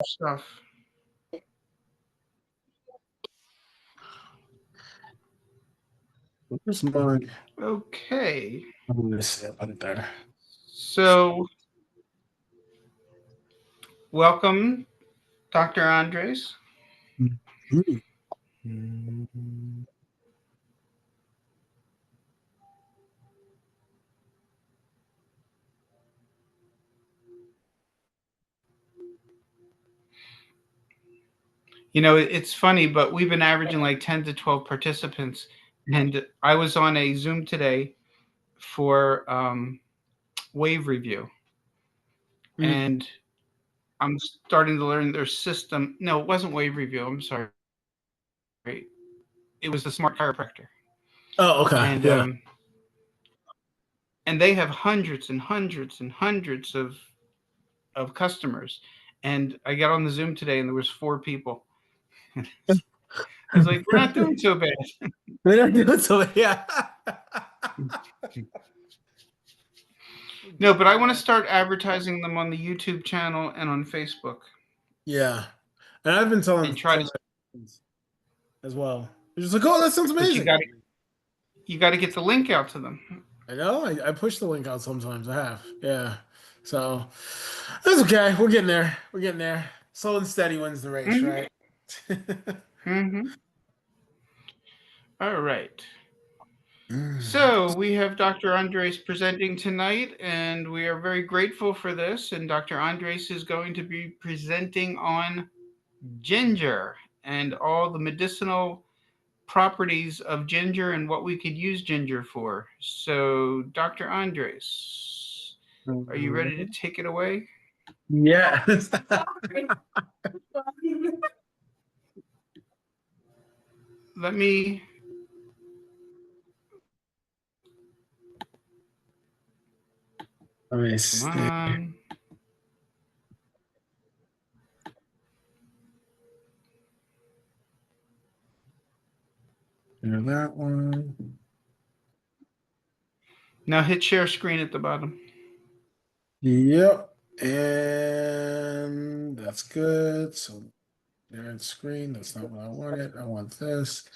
stuff. Where's mine? Okay. I'm gonna see it right there. So, welcome, Dr. Andres. Mhm. You know, it's funny, but we've been averaging like 10 to 12 participants. And I was on a Zoom today for wave review. Mm. And I'm starting to learn their system. No, it wasn't wave review. I'm sorry. It was the smart chiropractor. Oh, okay. And Yeah. and they have hundreds and hundreds and hundreds of customers. And I got on the Zoom today and there was 4 people. I was like, we're not doing so bad. We're not doing so. Yeah. No, but I want to start advertising them on the YouTube channel and on Facebook Yeah. And I've been and try to. telling my friends as well. They're just like, oh, that sounds But amazing. you got to get the link out to them. I know. I push the link out sometimes. I have. Yeah. So that's okay. We're getting there. We're getting there. Slow and steady wins the race, Mm-hmm. right? Mm-hmm. All right. So we have Dr. Andres presenting tonight, and we are very grateful for this. And Dr. Andres is going to be presenting on ginger and all the medicinal properties of ginger and what we could use ginger for. So, Dr. Andres, are you ready to take it away? Yes. Let me. Let me Come see. on. Hear that one. Now hit share screen at the bottom. Yep. And that's good. So there screen. That's not what I wanted. I want this.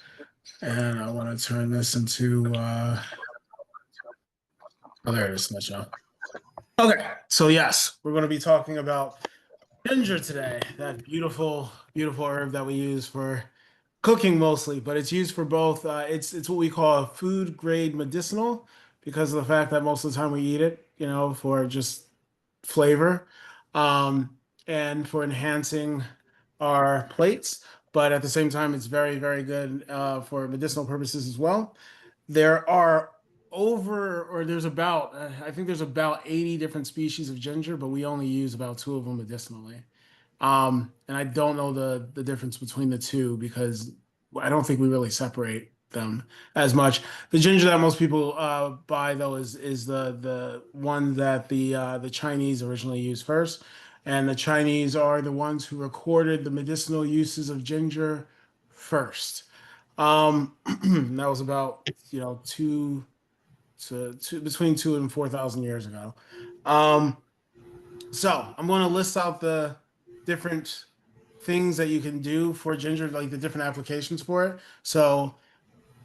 And I want to turn this into oh, there it is, Mitchell. Okay. So yes, we're going to be talking about ginger today. That beautiful, beautiful herb that we use for cooking mostly, but it's used for both. It's what we call a food grade medicinal because of the fact that most of the time we eat it, for just flavor, um, and for enhancing our plates. But at the same time, it's very, very good for medicinal purposes as well. There are there's about, I think there's about 80 different species of ginger, but we only use about two of them medicinally. And I don't know the difference between the two because I don't think we really separate them as much. The ginger that most people buy though is the one that the Chinese originally used first, and the Chinese are the ones who recorded the medicinal uses of ginger first. That was about between 2 and 4,000 years ago. Um, so I'm going to list out the different things that you can do for ginger, like the different applications for it. So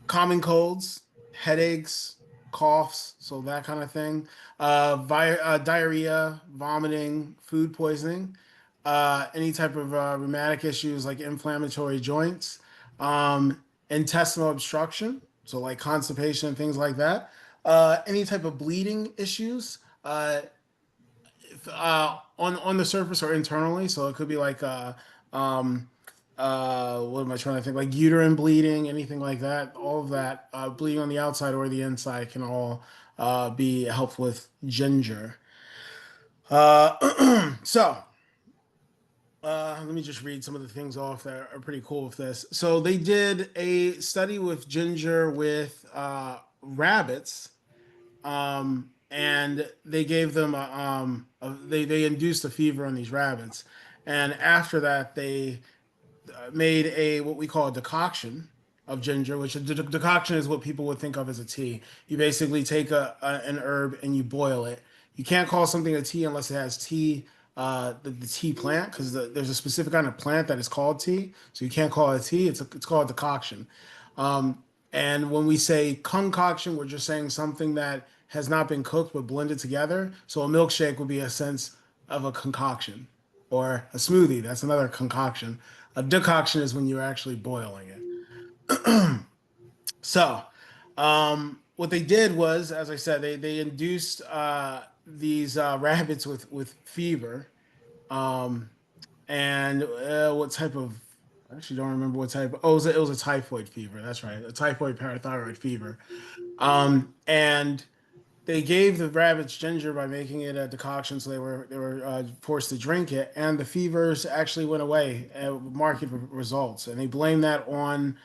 common colds, headaches, coughs, so that kind of thing. Diarrhea, vomiting, food poisoning, any type of rheumatic issues like inflammatory joints, intestinal obstruction, so like constipation and things like that. Any type of bleeding issues. On the surface or internally. So it could be like um what am I trying to think? Like uterine bleeding, anything like that. All of that bleeding on the outside or the inside can all be helpful with ginger. So let me just read some of the things off that are pretty cool with this. So they did a study with ginger with rabbits, and they gave them they induced a fever on these rabbits, and after that they made a what we call a decoction of ginger, which decoction is what people would think of as a tea. You basically take an herb and you boil it. You can't call something a tea unless it has tea the tea plant, because there's a specific kind of plant that is called tea. So you can't call it tea. It's called decoction. And when we say concoction, we're just saying something that has not been cooked but blended together. So a milkshake would be a sense of a concoction, or a smoothie. That's another concoction. A decoction is when you're actually boiling it. So, what they did was, as I said, they induced these rabbits with fever, um, and what type of? I actually don't remember what type. Oh, it was a typhoid fever. That's right, a typhoid parathyroid fever. And they gave the rabbits ginger by making it a decoction, so they were forced to drink it, and the fevers actually went away. Market results, and they blame that on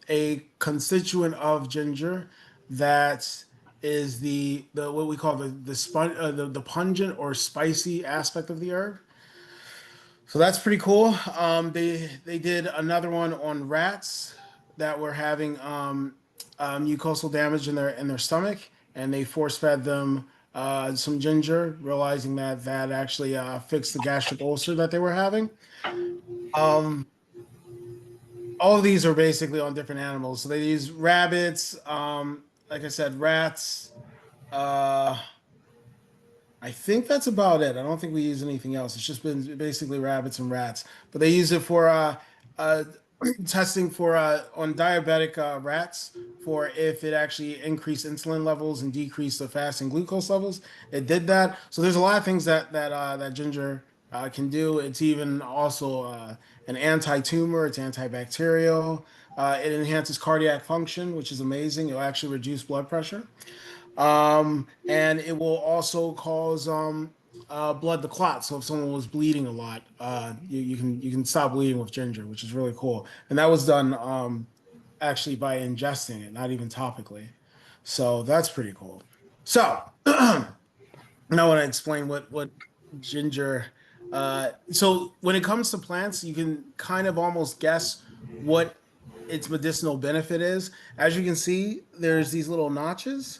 a constituent of ginger that is the what we call the pungent or spicy aspect of the herb. So that's pretty cool. They did another one on rats that were having mucosal damage in their stomach, and they force fed them some ginger, realizing that that actually fixed the gastric ulcer that they were having. Um, all of these are basically on different animals. So they use rabbits, like I said, rats. Uh, I think that's about it. I don't think we use anything else. It's just been basically rabbits and rats. But they use it for uh, testing for on diabetic rats for if it actually increased insulin levels and decreased the fasting glucose levels. It did that. So there's a lot of things that ginger can do. It's even also an anti-tumor. It's antibacterial. It enhances cardiac function, which is amazing. It'll actually reduce blood pressure. And it will also cause blood to clot. So if someone was bleeding a lot, you can stop bleeding with ginger, which is really cool. And that was done actually by ingesting it, not even topically. So that's pretty cool. So now I want to explain what ginger. So when it comes to plants, you can kind of almost guess what its medicinal benefit is. As you can see, there's these little notches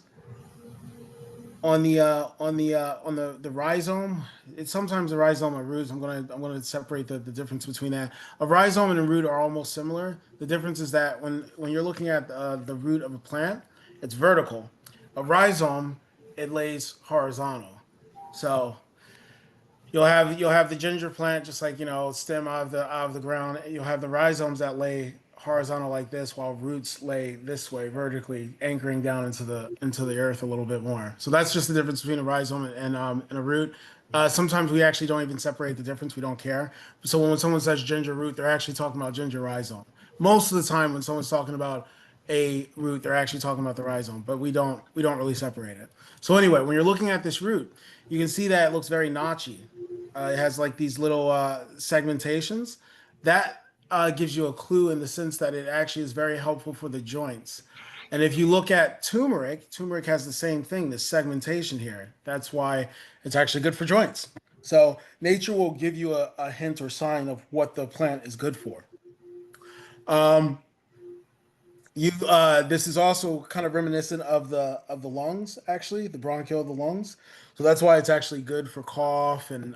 on the rhizome. It's sometimes the rhizome or roots. I'm gonna separate the difference between that. A rhizome and a root are almost similar. The difference is that when you're looking at the root of a plant, it's vertical. A rhizome, it lays horizontal. So you'll have the ginger plant just like stem out of the ground. You'll have the rhizomes that lay horizontal like this, while roots lay this way vertically, anchoring down into the earth a little bit more. So that's just the difference between a rhizome and a root. Sometimes we actually don't even separate the difference. We don't care. So when someone says ginger root, they're actually talking about ginger rhizome. Most of the time, when someone's talking about a root, they're actually talking about the rhizome, but we don't really separate it. So anyway, when you're looking at this root, you can see that it looks very notchy. It has like these little segmentations. That gives you a clue in the sense that it actually is very helpful for the joints. And if you look at turmeric has the same thing, this segmentation here. That's why it's actually good for joints. So nature will give you a hint or sign of what the plant is good for. Um, you This is also kind of reminiscent of the lungs, actually, the bronchiole of the lungs. So that's why it's actually good for cough and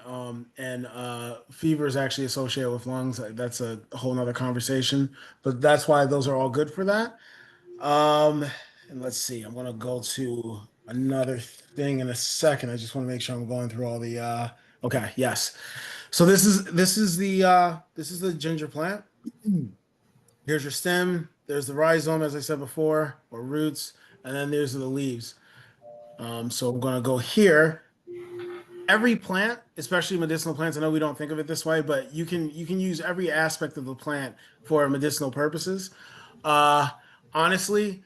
fever is actually associated with lungs. That's a whole nother conversation, but that's why those are all good for that. Um, and let's see, I'm gonna go to another thing in a second. I just want to make sure I'm going through all the okay, yes. So this is the ginger plant. Here's your stem. There's the rhizome, as I said before, or roots, and then there's the leaves. So I'm going to go here. Every plant, especially medicinal plants, I know we don't think of it this way, but you can use every aspect of the plant for medicinal purposes. Uh, Honestly,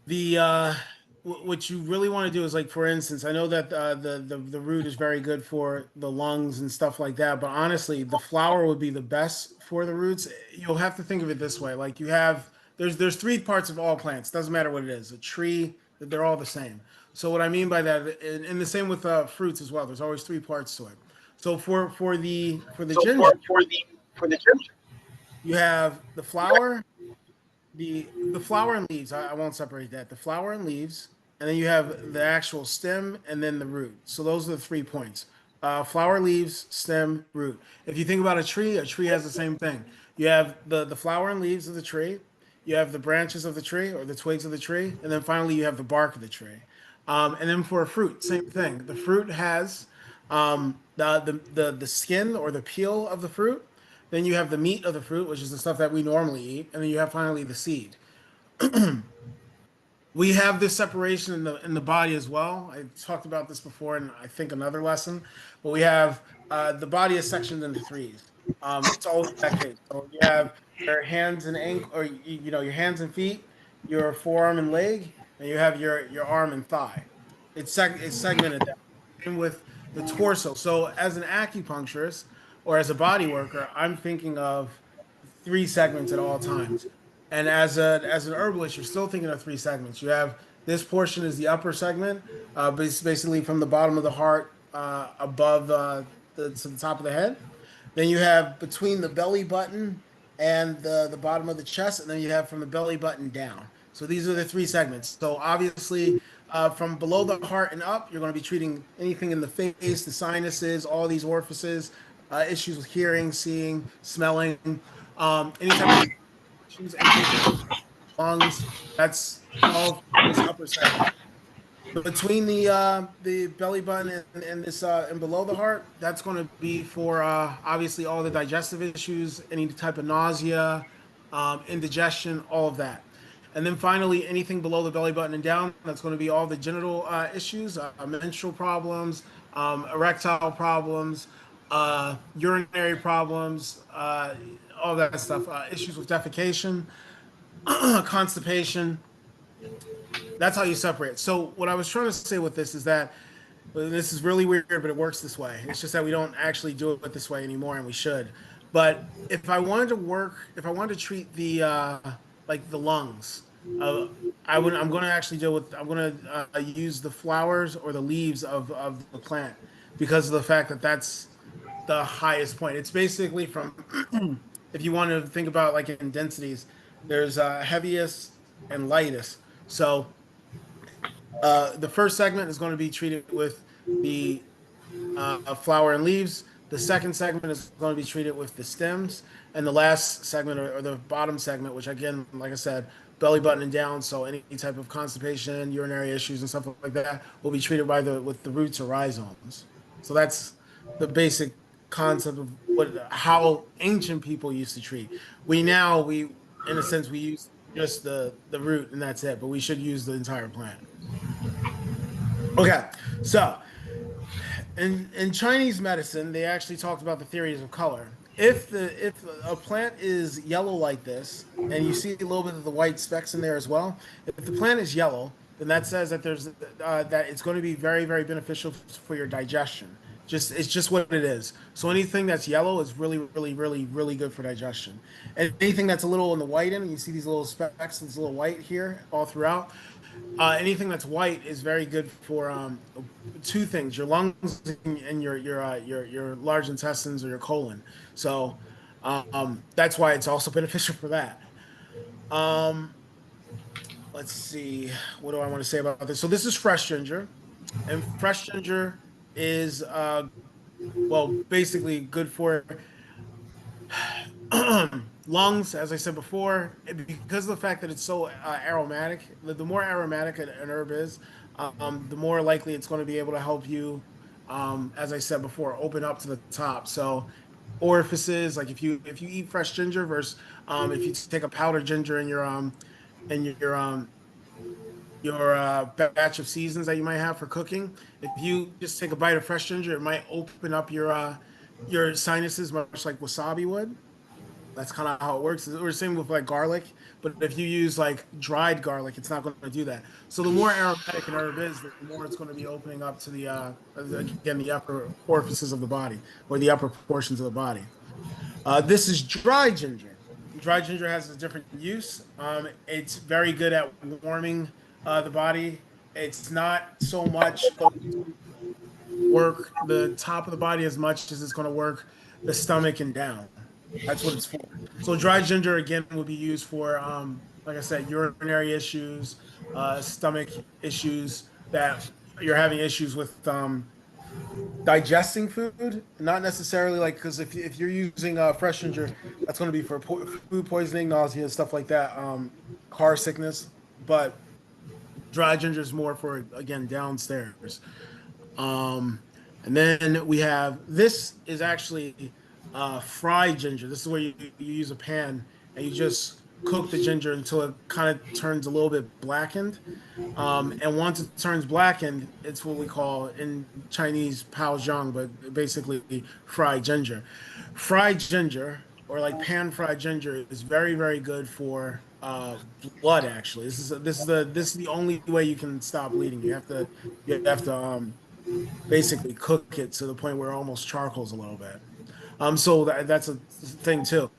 the what you really want to do is, like, for instance, I know that the root is very good for the lungs and stuff like that, but honestly the flower would be the best for the roots. You'll have to think of it this way: like, there's three parts of all plants, doesn't matter what it is, a tree, they're all the same. So what I mean by that, and the same with fruits as well, there's always three parts to it. So for the ginger, you have the flower, the flower and leaves. I won't separate that. The flower and leaves, and then you have the actual stem, and then the root. So those are the 3 points. flower, leaves, stem, root. If you think about a tree has the same thing. You have the flower and leaves of the tree, you have the branches of the tree or the twigs of the tree, and then finally you have the bark of the tree. And then for a fruit, same thing. The fruit has the skin or the peel of the fruit. Then you have the meat of the fruit, which is the stuff that we normally eat, and then you have finally the seed. We have this separation in the body as well. I talked about this before in I think another lesson, but we have the body is sectioned into threes. It's always that case. So you have your hands and ankle, or your hands and feet, your forearm and leg, and you have your arm and thigh. It's segmented that. Same with the torso. So as an acupuncturist or as a body worker, I'm thinking of three segments at all times. And as an herbalist, you're still thinking of three segments. You have this portion is the upper segment, basically from the bottom of the heart above to the top of the head. Then you have between the belly button and the bottom of the chest, and then you have from the belly button down. So these are the three segments. So obviously, from below the heart and up, you're going to be treating anything in the face, the sinuses, all these orifices, issues with hearing, seeing, smelling, any type of issues, lungs. That's all this upper segment. Between the belly button and this and below the heart, that's going to be for obviously all the digestive issues, any type of nausea, indigestion, all of that. And then finally, anything below the belly button and down, that's going to be all the genital issues, menstrual problems, erectile problems, urinary problems, all that stuff, issues with defecation, constipation. That's how you separate. So what I was trying to say with this is that this is really weird, but it works this way. It's just that we don't actually do it this way anymore, and we should. But if I wanted to treat the like the lungs, uh, I'm going to actually deal with. I'm going to use the flowers or the leaves of the plant because of the fact that that's the highest point. It's basically from if you want to think about like in densities, there's heaviest and lightest. So the first segment is going to be treated with the flower and leaves. The second segment is going to be treated with the stems, and the last segment or the bottom segment, which again, like I said, belly button and down. So any type of constipation, urinary issues, and stuff like that will be treated by the with the roots or rhizomes. So that's the basic concept of what how ancient people used to treat. We in a sense we use just the root and that's it, but we should use the entire plant. Okay, so in Chinese medicine, they actually talked about the theories of color. If a plant is yellow like this, and you see a little bit of the white specks in there as well, if the plant is yellow, then that says that there's that it's going to be very beneficial for your digestion. Just it's just what it is. So anything that's yellow is really good for digestion. And anything that's a little in the white end, you see these little specks, this little white here all throughout. Anything that's white is very good for two things: your lungs and your large intestines or your colon. So that's why it's also beneficial for that. Um, let's see, what do I want to say about this? So this is fresh ginger, and fresh ginger is well basically good for lungs, as I said before, because of the fact that it's so aromatic. The more aromatic an herb is, the more likely it's going to be able to help you, as I said before, open up to the top. So orifices, like if you eat fresh ginger versus if you take a powdered ginger in your batch of seasons that you might have for cooking, if you just take a bite of fresh ginger, it might open up your sinuses much like wasabi would. That's kind of how it works. We're same with like garlic, but if you use like dried garlic, it's not going to do that. So the more aromatic an herb is, the more it's going to be opening up to the again the upper orifices of the body or the upper portions of the body. This is dry ginger. Dry ginger has a different use. It's very good at warming the body. It's not so much going to work the top of the body as much as it's going to work the stomach and down. That's what it's for. So dry ginger again will be used for, like I said, urinary issues, stomach issues that you're having issues with. digesting food, not necessarily like because if you're using fresh ginger, that's going to be for food poisoning, nausea, stuff like that, car sickness. But dry ginger is more for again downstairs. Um, and then we have this is actually fried ginger. This is where you use a pan and you just cook the ginger until it kind of turns a little bit blackened. And once it turns blackened, it's what we call in Chinese pao zhang, but basically fried ginger. Fried ginger, or like pan fried ginger, is very, very good for blood. Actually, this is the only way you can stop bleeding. You have to basically cook it to the point where it almost charcoals a little bit. So that's a thing too.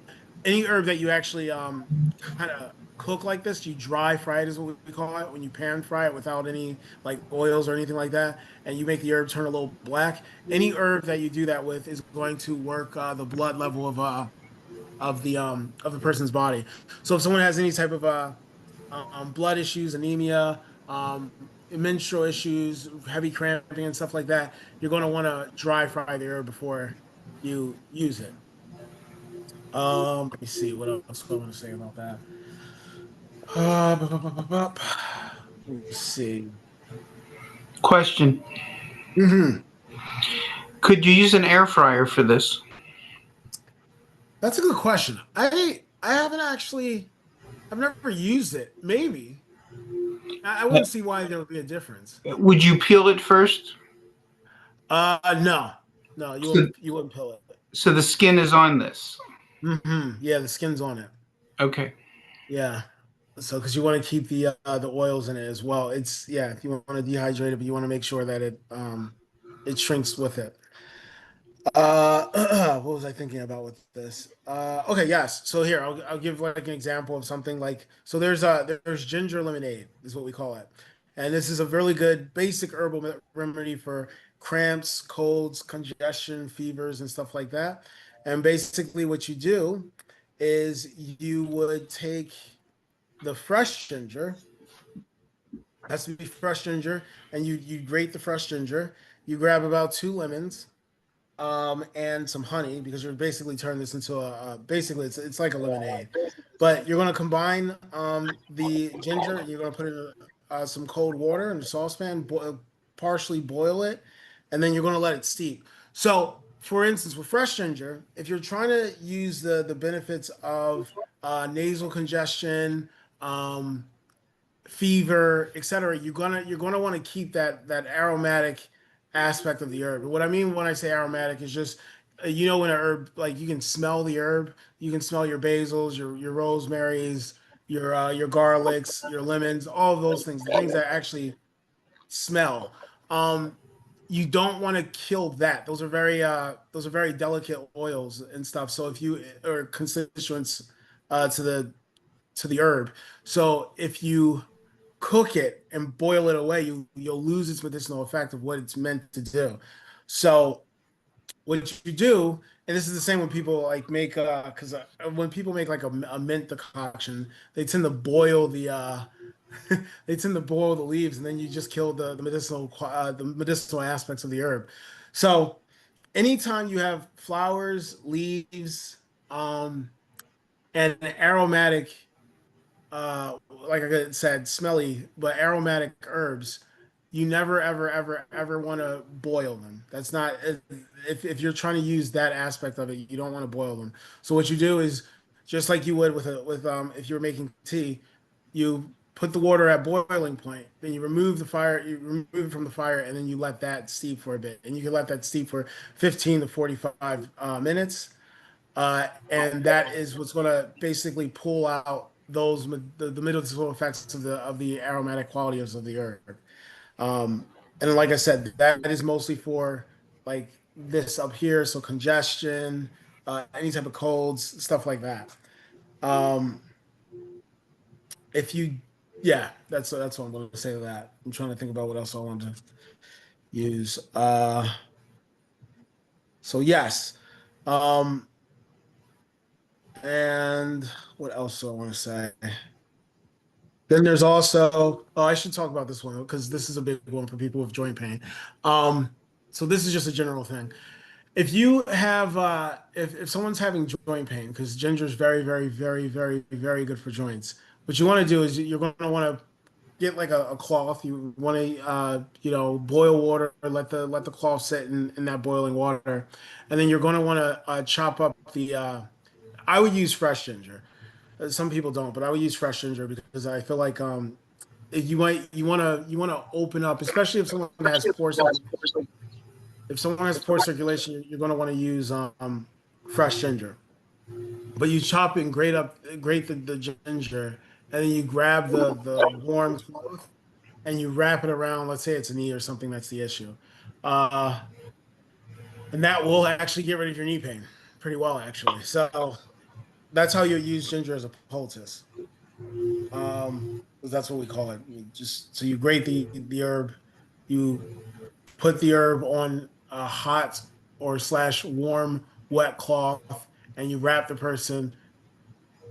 Any herb that you actually kind of cook like this, you dry fry it is what we call it when you pan fry it without any like oils or anything like that, and you make the herb turn a little black. Any herb that you do that with is going to work the blood level of the person's body. So if someone has any type of blood issues, anemia, menstrual issues, heavy cramping, and stuff like that, you're going to want to dry fry the herb before you use it. Let me see what else I want to say about that. Let me see. Question: Hmm. Could you use an air fryer for this? That's a good question. I haven't actually. I've never used it. Maybe I wouldn't see why there would be a difference. Would you peel it first? No, no, So, you wouldn't peel it. so the skin is on this. Yeah, the skin's on it. Okay. Yeah. So, because you want to keep the oils in it as well. It's yeah. If you want to dehydrate it, but you want to make sure that it shrinks with it. What was I thinking about with this? Okay, yes. So here, I'll give like an example of something like so. There's ginger lemonade is what we call it, and this is a really good basic herbal remedy for cramps, colds, congestion, fevers, and stuff like that. And basically, what you do is you would take the fresh ginger, has to be fresh ginger, and you grate the fresh ginger. You grab about two lemons, and some honey because you're basically turning this into basically it's like a lemonade, but you're going to combine the ginger and you're going to put in some cold water in the saucepan, partially boil it, and then you're going to let it steep. So, for instance, with fresh ginger, if you're trying to use the benefits of nasal congestion, um, fever, etc., you're gonna want to keep that aromatic aspect of the herb. What I mean when I say aromatic is just when a herb like you can smell the herb, you can smell your basils, your rosemarys, your garlics, your lemons, all of those things, the things that actually smell. Um, you don't want to kill that. Those are very delicate oils and stuff. So if you or constituents to the herb. So if you cook it and boil it away, you'll lose its medicinal effect of what it's meant to do. So what you do, and this is the same when people like make because when people make like a mint decoction, they tend to boil they tend to boil the leaves, and then you just kill the medicinal aspects of the herb. So anytime you have flowers, leaves, um, and aromatic like I said, smelly but aromatic herbs, you never ever ever ever want to boil them. That's not if you're trying to use that aspect of it, you don't want to boil them. So what you do is just like you would with if you were making tea, you put the water at boiling point, then you remove it from the fire, and then you let that steep for a bit, and you can let that steep for 15 to 45 minutes, and that is what's going to basically pull out the medicinal effects of the aromatic qualities of the herb. And like I said, that is mostly for like this up here, so congestion, any type of colds, stuff like that. Um, if you, yeah, that's what I'm going to say to that. I'm trying to think about what else I want to use. So yes. Um, and what else do I want to say? Then there's also, oh, I should talk about this one because this is a big one for people with joint pain. Um, So this is just a general thing. If you have if someone's having joint pain, because ginger is very, very, very, very, very good for joints, what you want to do is you're going to want to get like a cloth. You want to boil water, or let the cloth sit in that boiling water, and then you're going to want to chop up the. I would use fresh ginger. Some people don't, but I would use fresh ginger because I feel like you want to open up, especially if someone has poor circulation, you're going to want to use fresh ginger. But you chop and grate the ginger, and then you grab the warm cloth and you wrap it around. Let's say it's a knee or something that's the issue, uh, and that will actually get rid of your knee pain pretty well, actually. So that's how you use ginger as a poultice. 'Cause that's what we call it. You grate the herb, you put the herb on a hot or slash warm wet cloth, and you wrap the person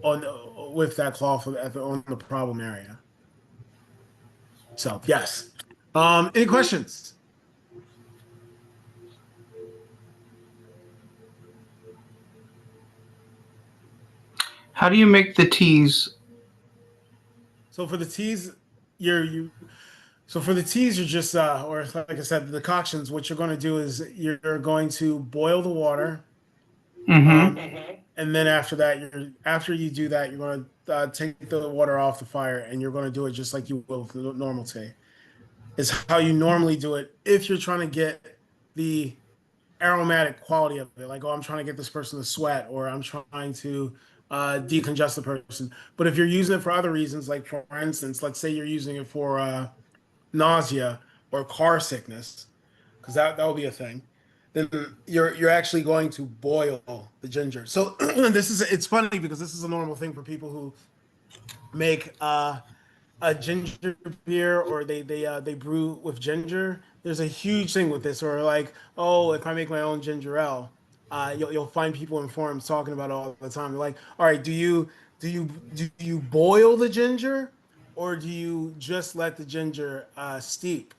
on with that cloth on the problem area. So yes. Any questions? How do you make the teas? So for the teas, you're just or like I said, the decoctions. What you're going to do is you're going to boil the water. Mm-hmm. And then after you do that, you're going to take the water off the fire, and you're going to do it just like you will with the normal tea. Is how you normally do it if you're trying to get the aromatic quality of it. Like, oh, I'm trying to get this person to sweat, or I'm trying to decongest the person. But if you're using it for other reasons, like for instance, let's say you're using it for nausea or car sickness, because that will be a thing, then you're actually going to boil the ginger. So it's funny because this is a normal thing for people who make a ginger beer, or they brew with ginger. There's a huge thing with this, or like, oh, if I make my own ginger ale, you'll find people in forums talking about it all the time. They're like, all right, do you boil the ginger, or do you just let the ginger steep?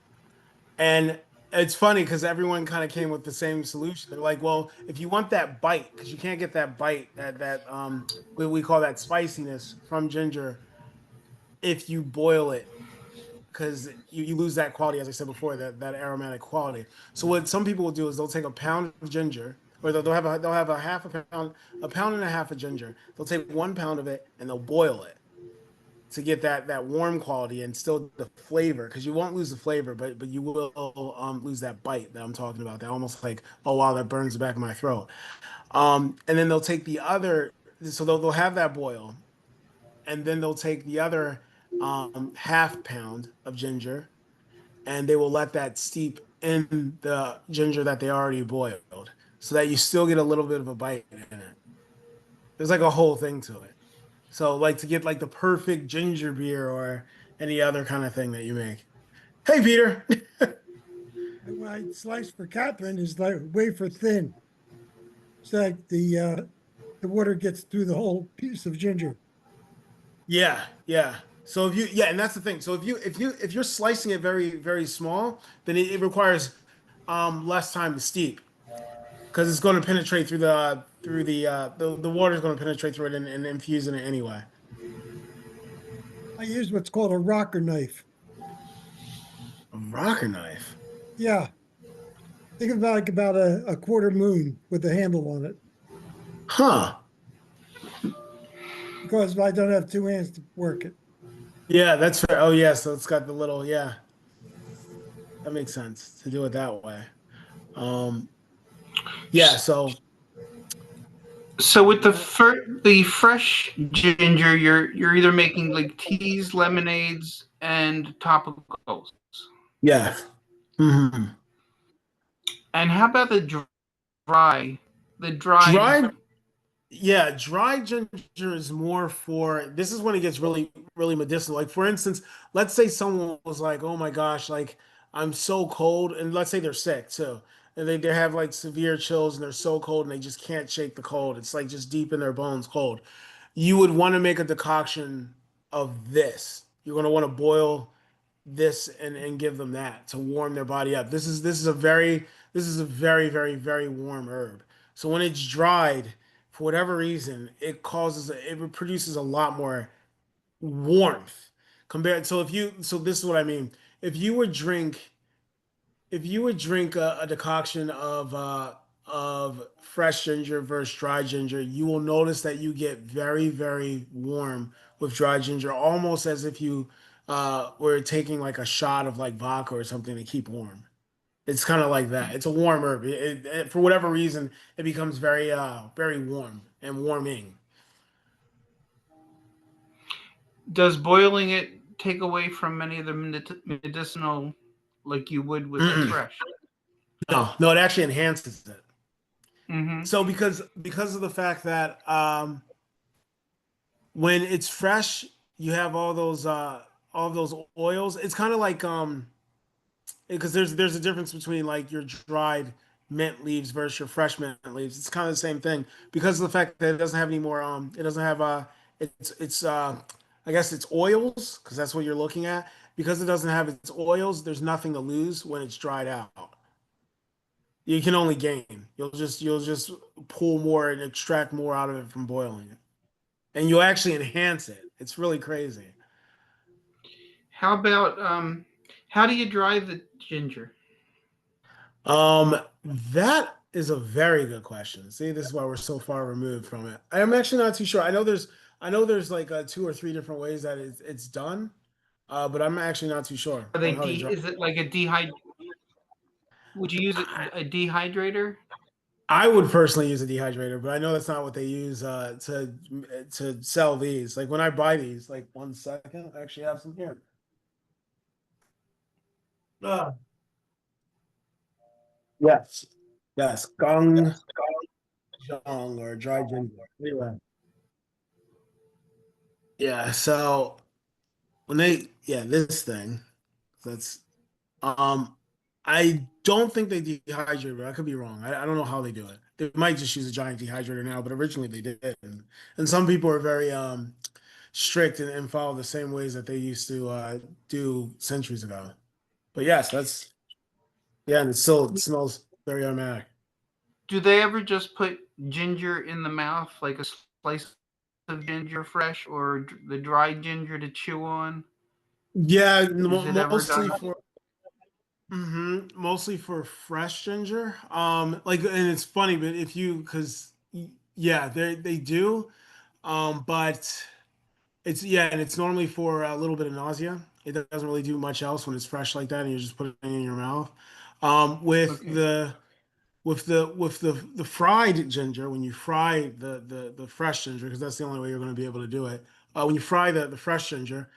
And it's funny because everyone kind of came with the same solution. They're like, well, if you want that bite, because you can't get that bite, that we call that spiciness from ginger, if you boil it, because you lose that quality, as I said before, that aromatic quality. So what some people will do is they'll take a pound of ginger, or they'll have a pound and a half of ginger. They'll take 1 pound of it and they'll boil it to get that warm quality and still the flavor, because you won't lose the flavor, but you will lose that bite that I'm talking about. That almost like, oh wow, that burns the back of my throat. And then they'll take the other, so they'll have that boil, and then they'll take the other half pound of ginger, and they will let that steep in the ginger that they already boiled, so that you still get a little bit of a bite in it. There's like a whole thing to it. So like to get like the perfect ginger beer or any other kind of thing that you make. Hey, Peter. What I slice for Catherine is like wafer thin. So like the water gets through the whole piece of ginger. Yeah, yeah. So and that's the thing. So if you're slicing it very, very small, then it requires less time to steep, because it's going to penetrate through the water is going to penetrate through it and infuse in it anyway. I use what's called a rocker knife. A rocker knife. Yeah. Think about about a quarter moon with a handle on it. Huh. Because I don't have two hands to work it. Yeah, that's fair. Oh yeah, so it's got the little, yeah. That makes sense to do it that way. Um yeah, so So with the fresh ginger, you're either making like teas, lemonades, and topicals. yeah. Hmm. And how about the dry? The dry. Dried, yeah, dry ginger is more for, this is when it gets really, really medicinal. Like for instance, let's say someone was like, oh my gosh, like I'm so cold, and let's say they're sick too. And they have like severe chills and they're so cold and they just can't shake the cold. It's like just deep in their bones cold. You would want to make a decoction of this. You're going to want to boil this and give them that to warm their body up. This is a very warm herb. So when it's dried, for whatever reason, it produces a lot more warmth compared. So this is what I mean. If you would drink if you would drink a decoction of fresh ginger versus dry ginger, you will notice that you get very warm with dry ginger, almost as if you were taking like a shot of like vodka or something to keep warm. It's kind of like that. It's a warm herb. For whatever reason, it becomes very warm and warming. Does boiling it take away from many of the medicinal, like you would with it Mm-mm. fresh? No, it actually enhances it. Mm-hmm. So because of the fact that when it's fresh, you have all those oils. It's kind of like because there's a difference between like your dried mint leaves versus your fresh mint leaves. It's kind of the same thing because of the fact that it doesn't have any more it doesn't have it's I guess it's oils because that's what you're looking at. Because it doesn't have its oils, there's nothing to lose when it's dried out. You can only gain. You'll just pull more and extract more out of it from boiling it. And you'll actually enhance it. It's really crazy. How about how do you dry the ginger? Um, that is a very good question. See, this is why we're so far removed from it. I'm actually not too sure. I know there's like two or three different ways that it's done, but I'm actually not too sure Are they on how they dry. is it like a would you use I, a dehydrator? I would personally use a dehydrator, but I know that's not what they use to sell these. Like when I buy these, like 1 second, I actually have some here. Ah, yes, yes, gong jong or dry ginger. Anyway, yeah. So this thing that's um I don't think they dehydrate it. I could be wrong. I don't know how they do it. They might just use a giant dehydrator now, but originally they did. And some people are very strict and follow the same ways that they used to do centuries ago. But yes, that's yeah, and it smells very aromatic. Do they ever just put ginger in the mouth, like a slice of ginger fresh, or the dried ginger to chew on? Yeah, Is it ever mostly done? for mostly for fresh ginger. Like, and it's funny, but if you, because yeah, they do, but and it's normally for a little bit of nausea. It doesn't really do much else when it's fresh like that, and you just put it in your mouth. With Okay. the fried ginger, when you fry the fresh ginger, because that's the only way you're going to be able to do it. When you fry the fresh ginger,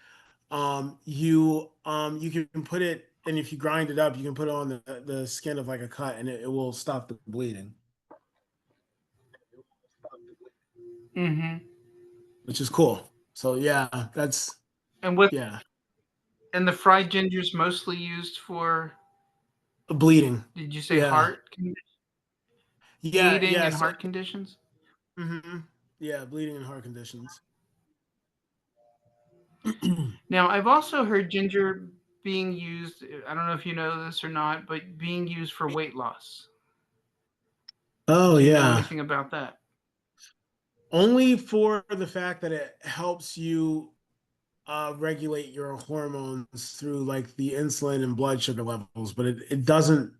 you can put it, and if you grind it up, you can put it on the skin of like a cut, and it will stop the bleeding, Mm-hmm. which is cool. So yeah, that's And what? yeah, And the fried ginger is mostly used for. bleeding. Did you say Yeah, bleeding and yes. heart conditions? Hmm. Yeah, bleeding and heart conditions. Now, I've also heard ginger being used. I don't know if you know this or not, but being used for weight loss. Oh Do you know yeah. anything about that? Only for the fact that it helps you regulate your hormones through like the insulin and blood sugar levels, but it doesn't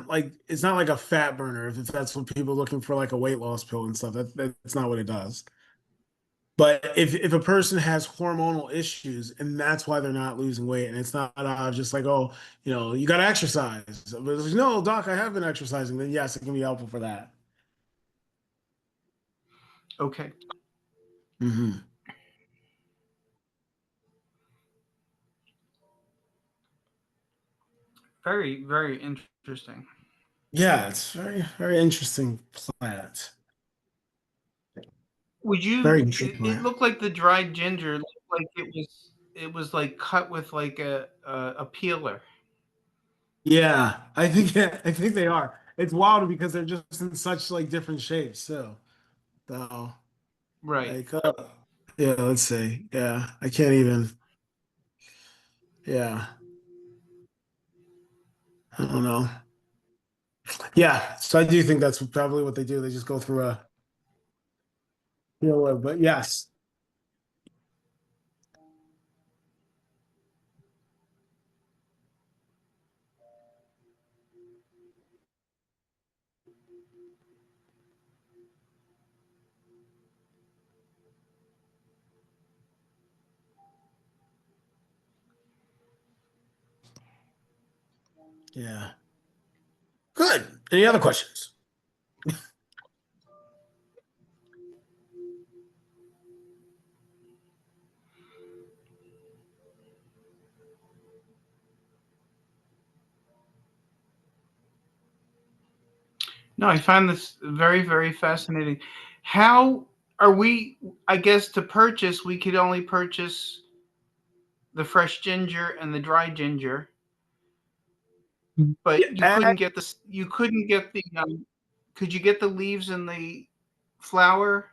like it's not like a fat burner if that's what people are looking for like a weight loss pill and stuff. That's not what it does. But if a person has hormonal issues and that's why they're not losing weight, and it's not just like, oh, you got to exercise. But it's like, no, doc, I have been exercising. Then yes, it can be helpful for that. Okay. Hmm. Very interesting. Yeah, it's very interesting plant. Would Very you? interesting It plant. looked like the dried ginger looked like it was like cut with like a peeler. Yeah, I think they are. It's wild because they're just in such like different shapes. So Right. like yeah, let's see. Yeah, I can't even. Yeah. I don't know. Yeah. So I do think that's probably what they do. They just go through a filler. But yes. Yeah. Good. Any other questions? No, I find this very, very fascinating. How are we? I guess to purchase, we could only purchase the fresh ginger and the dry ginger, but you Yeah, couldn't get this. You couldn't get the. Could you get the leaves and the flower,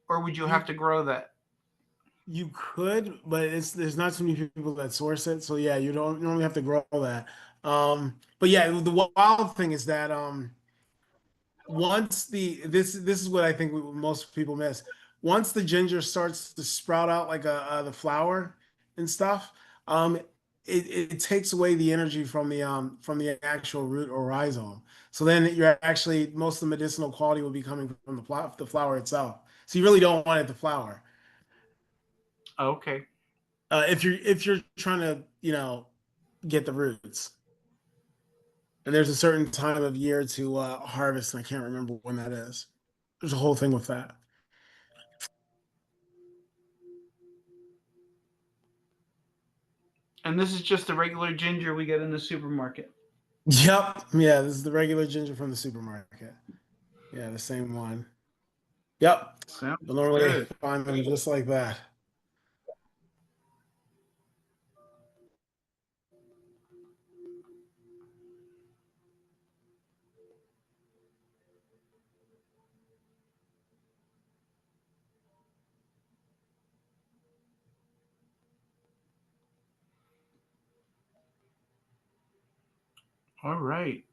or would you you have to grow that? you could, but there's not so many people that source it. So yeah, you don't normally have to grow that. But yeah, the wild thing is that once this is what I think most people miss. Once the ginger starts to sprout out like the flower and stuff, um, it takes away the energy from the actual root or rhizome. So then you're actually most of the medicinal quality will be coming from the flower itself. So you really don't want it to flower. Okay. If you're trying to get the roots. And there's a certain time of year to harvest, and I can't remember when that is. There's a whole thing with that. And this is just the regular ginger we get in the supermarket. Yep. Yeah, this is the regular ginger from the supermarket. Yeah, the same one. Yep. Sounds You'll normally good. find them just like that. All right.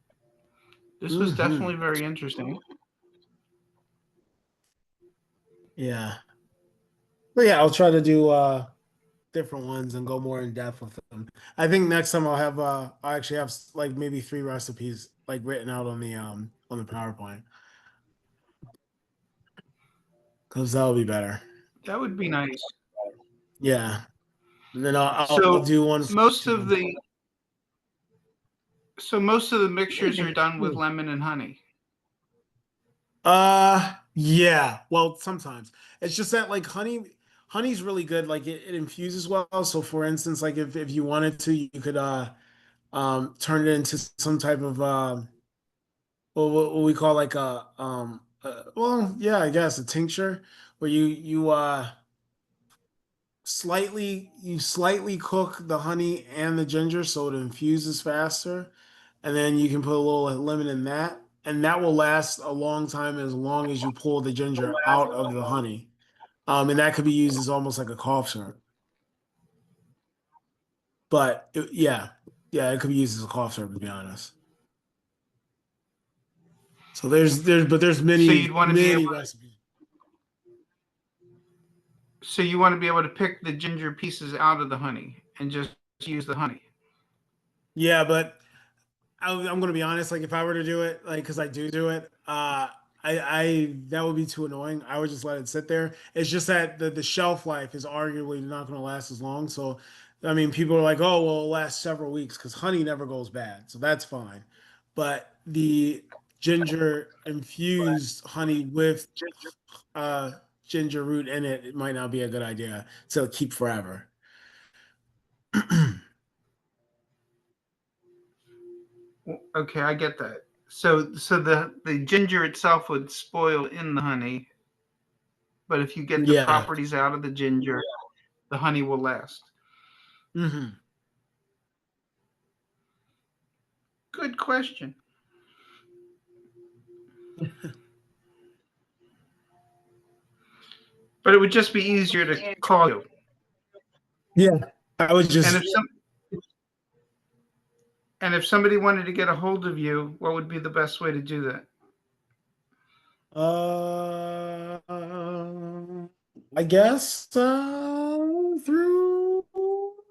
This was Hmm. definitely very interesting. Yeah. But yeah, I'll try to do different ones and go more in depth with them. I think next time I'll actually have like maybe 3 recipes like written out on the PowerPoint because that'll be better. That would be nice. Yeah. And then I'll So do one for most each of of them. the so most of the mixtures are done with lemon and honey. Yeah. Well, sometimes it's just that like honey's really good. Like it infuses well. So for instance, like if you wanted to, you could turn it into some type of what we call like a well, yeah, I guess a tincture where you slightly cook the honey and the ginger so it infuses faster, and then you can put a little lemon in that, and that will last a long as you pull the ginger out of the honey. And that could be used as almost like a cough syrup. But yeah, it could be used as a cough syrup to be honest. So there's So you'd many want to be able many recipes. so you want to be able to pick the ginger pieces out of the honey and just use the honey. Yeah, but I'm gonna be honest. Like if I were to do it, like because I do it, I that would be too annoying. I would just let it sit there. It's just that the shelf life is arguably not gonna last as long. So, I mean, people are like, oh, well, it'll last several weeks because honey never goes bad, so that's fine. But the ginger infused honey with uh ginger root in it, it might not be a good idea to keep forever. Okay, I get that. So the ginger itself would spoil in the honey, but if you get the Yeah. properties out of the ginger, the honey will last. Hmm. Good question. But it would just be easier to call you. Yeah. I would And just if some And if somebody wanted to get a hold of you, what would be the best way to do that? I guess through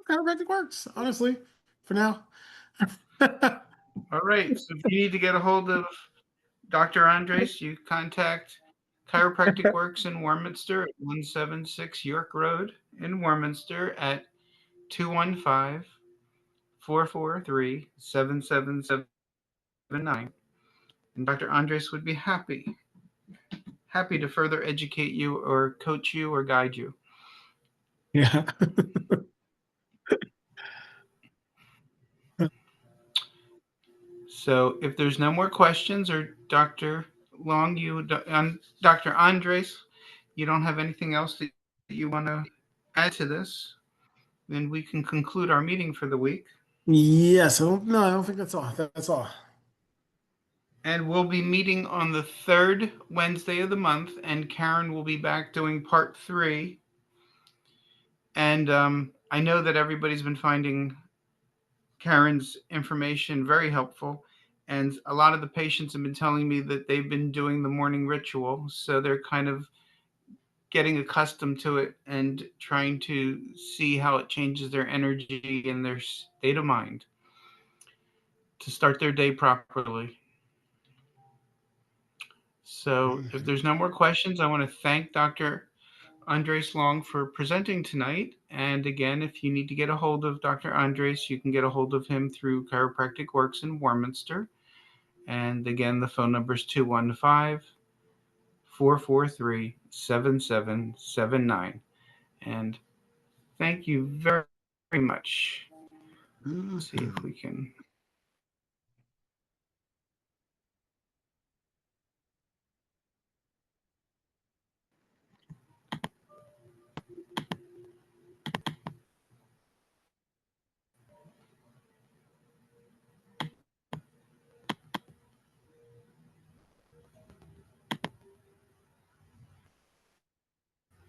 Chiropractic Works, honestly, for now. All right. So if you need to get a hold of Dr. Andres, you contact Chiropractic Works in Warminster at 176 York Road in Warminster at 215 443 7779. And Dr. Andres would be happy to further educate you or coach you or guide you. Yeah. So if there's no more questions, or Dr. Long, Dr. Andres, you don't have anything else that you want to add to this, then we can conclude our meeting for the week. Yeah, so no, I don't think that's all. That's all. And we'll be meeting on the third Wednesday of the month, and Karen will be back doing part 3. And I know that everybody's been finding Karen's information very helpful. And a lot of the patients have been telling me that they've been doing the morning ritual. So they're kind of getting accustomed to it and trying to see how it changes their energy and their state of mind to start their day properly. So if there's no more questions, I want to thank Dr. Andres Long for presenting tonight. And again, if you need to get a hold of Dr. Andres, you can get a hold of him through Chiropractic Works in Warminster. And again, the phone number is 215 443 7779. And thank you very, very much. Let's see if we can.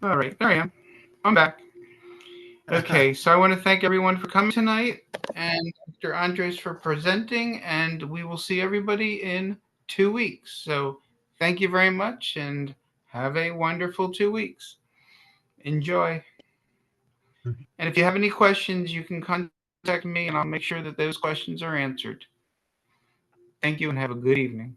All right, there I am. I'm back. Okay, so I want to thank everyone for coming tonight and Dr. Andres for presenting, and we will see everybody in 2 weeks. So thank you very much and have a wonderful 2 weeks. Enjoy. And if you have any questions, you can contact me and I'll make sure that those questions are answered. Thank you and have a good evening.